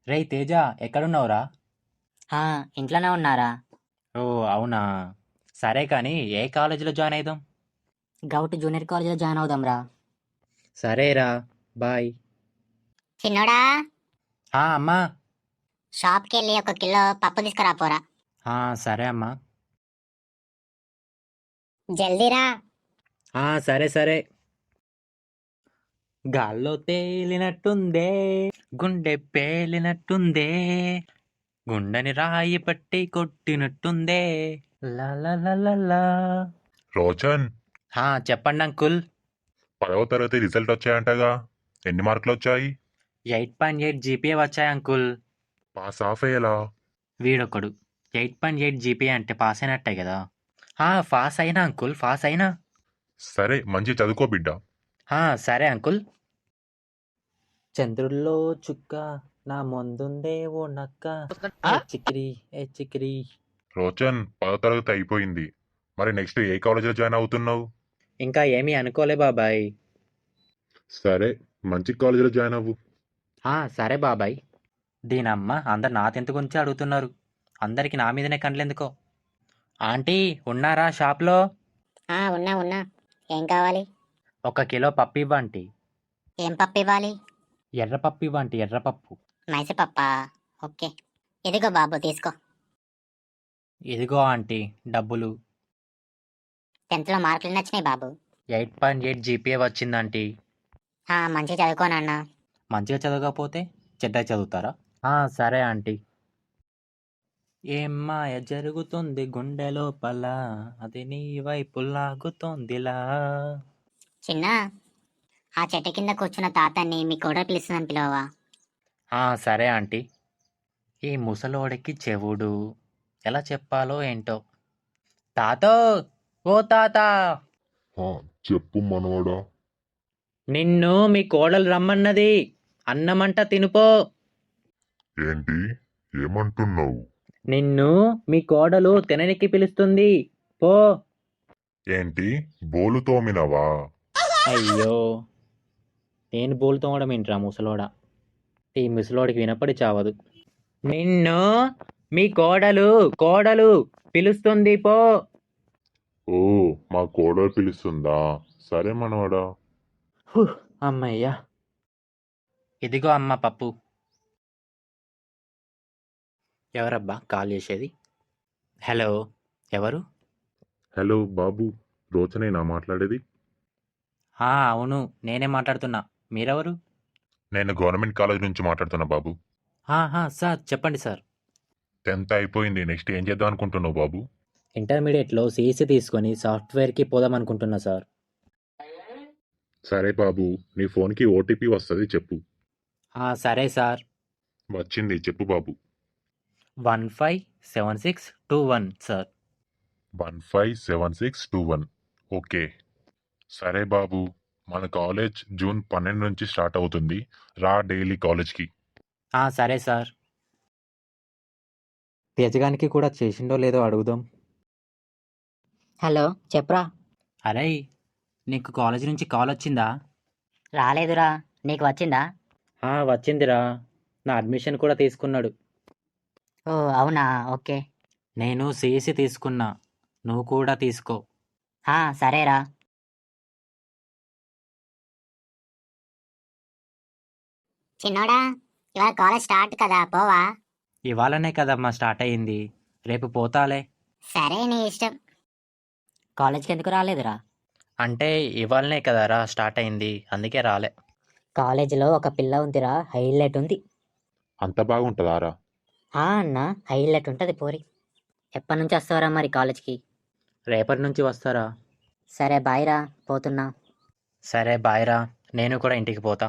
రేయ్ తేజ, ఎక్కడున్నావురా? ఆ! ఇంట్లోనే ఉన్నారా? ఓ అవునా? సరే కానీ ఏ కాలేజీలో జాయిన్ అయిదాం? గౌట్ జూనియర్ కాలేజ్‌లో జాయిన్ అవుదాంరా. సరేరా, బాయ్. చిన్నోడా, అమ్మా. షాప్‌కెళ్ళి ఒక కిలో పప్పు తీసుకురా పోరా. సరే అమ్మా. జల్దీరా. సరే సరే. గాల్లో తేలినట్టుందే, గుండె పేలినట్టుందే, గుండెని రాయి పట్టి కొట్టినట్టుందే. లా లా లా లా లా. రోషన్, చెప్పండి అంకుల్. 10వ తరగతి రిజల్ట్ వచ్చాయంటగా? ఎన్ని మార్కులు వచ్చాయి? 8.8 జీపీఏ వచ్చాయి అంకుల్. పాస్ ఆఫ్ అయ్యేలా? వీడొకడు 8.8 జీపీఏ అంటే పాస్ అయినట్టే కదా. పాస్ అయినా అంకుల్, పాస్ అయినా. సరే, మంచి చదువుకో బిడ్డ. సరే అంకుల్. చంద్రుల్లో చుక్క నా ముందుందే ఓ నక్క, ఏ చిక్కిరి ఏ చిక్కిరి. రోషన్, 10వ తరగతి అయిపోయింది. మరి నెక్స్ట్ ఏ కాలేజీలో జాయిన్ అవుతున్నావు? ఇంకా ఏమీ అనుకోలే బాబాయ్. సరే, మంచి కాలేజీలో జాయిన్ అవ్వు. సరే బాబాయ్. దీనమ్మ, అందరు నా తెంత గురించి అడుగుతున్నారు. అందరికి నా మీదనే కండ్లెందుకో. ఆంటీ ఉన్నారా షాప్లో? ఉన్నా. ఏం కావాలి? 1 కిలో పప్పు ఇవ్వంటీ. ఏం పప్పు ఇవ్వాలి? ఎర్రపప్పు ఇవ్వంటీ, ఎర్రపప్పు. మైసూర్పప్పా? ఓకే. ఇదిగో బాబు తీసుకో. ఇదిగో ఆంటీ డబ్బులు. 10థ్‌లో మార్కులు నచ్చినాయి బాబు. 8.8 జీపీఏ వచ్చిందంటీ. మంచిగా చదువుకోనన్నా. మంచిగా చదవకపోతే చెడ్డగా చదువుతారా? సరే ఆంటీ. ఏం మాయ జరుగుతుంది గుండె లోపల, అది నీ వైపు లాగుతోందిలా. చిన్న, ఆ చెట్టు కింద కూర్చున్న తాతని మీ కోడలు పిలుస్తుందని పిలవవా? సరే ఆంటీ. ఈ ముసలోడికి చెవుడు ఎలా చెప్పాలో ఏంటో. తాతో, ఓ తాత, చెప్పు మనవడా. నిన్ను మీ కోడలు రమ్మన్నది. అన్నమంట తినుపో. ఏంటి? ఏమంటున్నావు? నిన్ను మీ కోడలు తిననికి పిలుస్తుంది, పో. ఏంటి? బోలు తోమినవా? అయ్యో, నేను బోలు తోమడం ఏంట్రా ముసలోడా? ఈ ముసలోడికి వినపడి చావదు. నిన్ను మీ కోడలు పిలుస్తుంది, పో. ఓ, మా కోడలు పిలుస్తుందా? సరే మనవడా. అమ్మయ్యా. ఇదిగో అమ్మ పప్పు. ఎవరబ్బా కాల్ చేసేది? హలో, ఎవరు? హలో బాబు, రోచనేనా మాట్లాడేది? అవును, నేనే మాట్లాడుతున్నా. మీరెవరు? నేను గవర్నమెంట్ కాలేజ్ నుంచి మాట్లాడుతున్నా బాబు. సార్ చెప్పండి సార్. 10th అయిపోయింది, నెక్స్ట్ ఏం చేద్దాం అనుకుంటున్నావు బాబు? ఇంటర్మీడియట్లో సిఈసి తీసుకొని సాఫ్ట్వేర్కి పోదాం అనుకుంటున్నా సార్. సరే బాబు, నీ ఫోన్కి ఓటీపీ వస్తుంది, చెప్పు. సరే సార్. వచ్చింది, చెప్పు బాబు. 157621 సార్. 157621. ఓకే. సరే బాబు, మన కాలేజ్ జూన్ 12 నుంచి స్టార్ట్ అవుతుంది. రా డైలీ కాలేజ్కి. సరే సార్. తేజగానికి కూడా చేసిండో లేదో అడుగుదాం. హలో, చెప్పురా. అరే, నీకు కాలేజ్ నుంచి కాల్ వచ్చిందా? రాలేదురా. నీకు వచ్చిందా? వచ్చిందిరా. నా అడ్మిషన్ కూడా తీసుకున్నాడు. ఓ అవునా, ఓకే. నేను సిఈసి తీసుకున్నా, నువ్వు కూడా తీసుకో. సరేరా. చిన్నోడా, ఇవాళ కాలేజ్ స్టార్ట్ కదా, పోవా? ఇవాళనే కదమ్మా స్టార్ట్ అయ్యింది, రేపు పోతాలే. సరే, నీ ఇష్టం. కాలేజ్కి ఎందుకు రాలేదురా? అంటే ఇవాళనే కదరా స్టార్ట్ అయింది, అందుకే రాలే. కాలేజీలో ఒక పిల్ల ఉందిరా, హైలైట్ ఉంది. అంత బాగుంటుందారా? అన్న, హైలైట్ ఉంటుంది పోరి. ఎప్పటి నుంచి వస్తావరా మరి కాలేజ్కి? రేపటి నుంచి వస్తారా? సరే బాయ్ రా, పోతున్నా. సరే బాయ్ రా, నేను కూడా ఇంటికి పోతా.